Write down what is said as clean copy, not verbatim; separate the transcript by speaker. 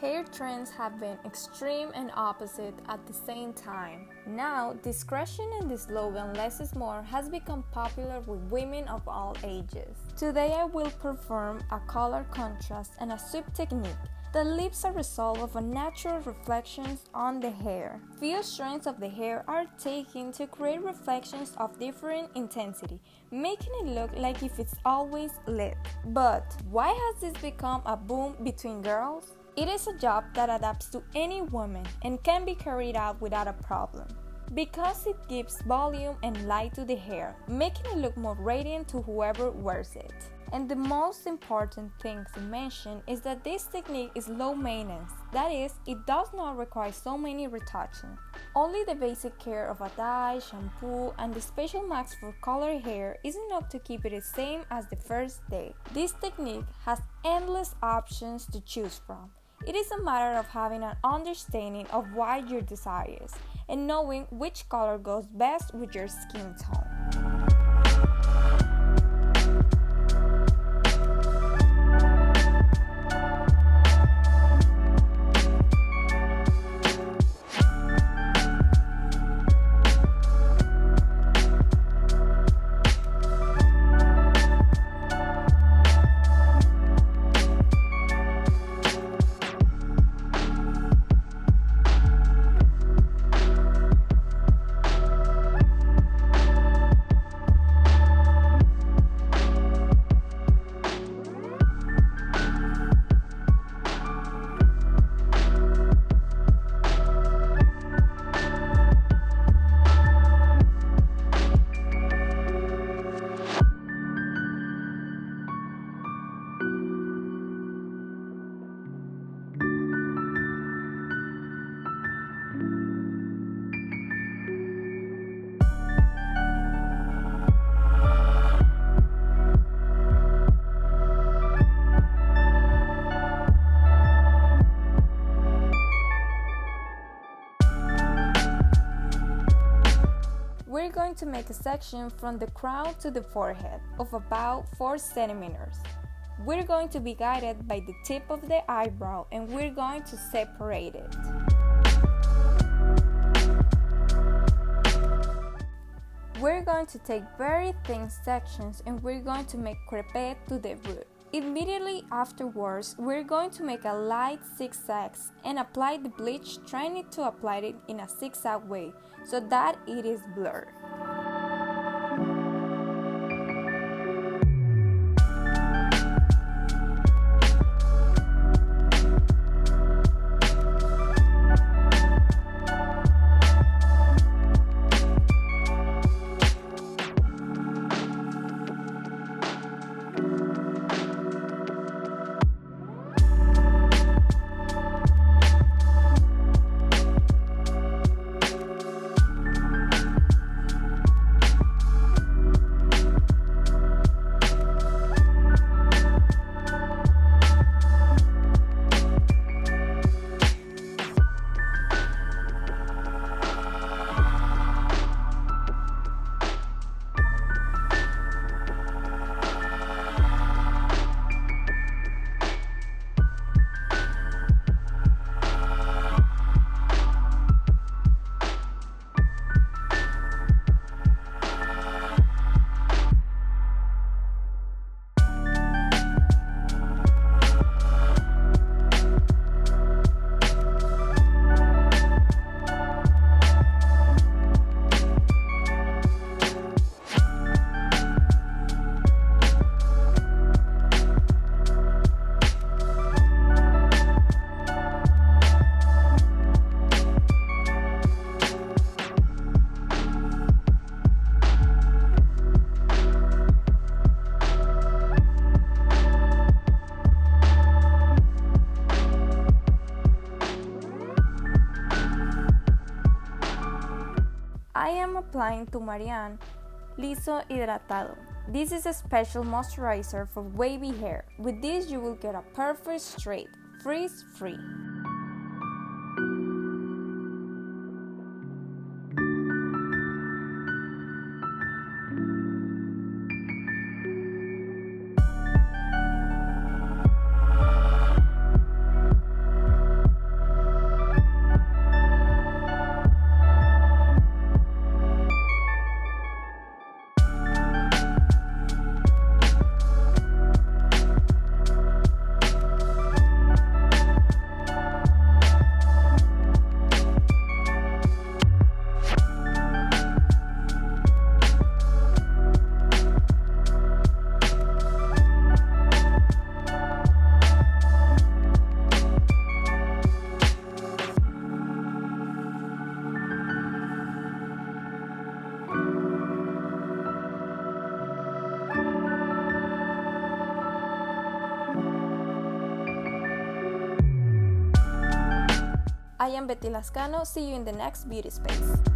Speaker 1: hair trends have been extreme and opposite at the same time. Now, discretion and the slogan "less is more" has become popular with women of all ages. Today I will perform a color contrast and a sweep technique that leaves a result of a natural reflections on the hair. Few strands of the hair are taken to create reflections of different intensity, making it look like if it's always lit. But why has this become a boom between girls? It is a job that adapts to any woman and can be carried out without a problem, because it gives volume and light to the hair, making it look more radiant to whoever wears it. And the most important thing to mention is that this technique is low maintenance, that is, it does not require so many retouching. Only the basic care of a dye, shampoo, and the special mask for colored hair is enough to keep it the same as the first day. This technique has endless options to choose from. It is a matter of having an understanding of what your desire is and knowing which color goes best with your skin tone. We're going to make a section from the crown to the forehead of about 4 centimeters. We're going to be guided by the tip of the eyebrow and we're going to separate it. We're going to take very thin sections and we're going to make crepet to the root. Immediately afterwards, we're going to make a light zigzags and apply the bleach, trying to apply it in a zigzag way so that it is blurred. I am applying to Marianne Liso Hidratado. This is a special moisturizer for wavy hair. With this you will get a perfect straight, frizz-free. I am Betty Lascano. See you in the next beauty space.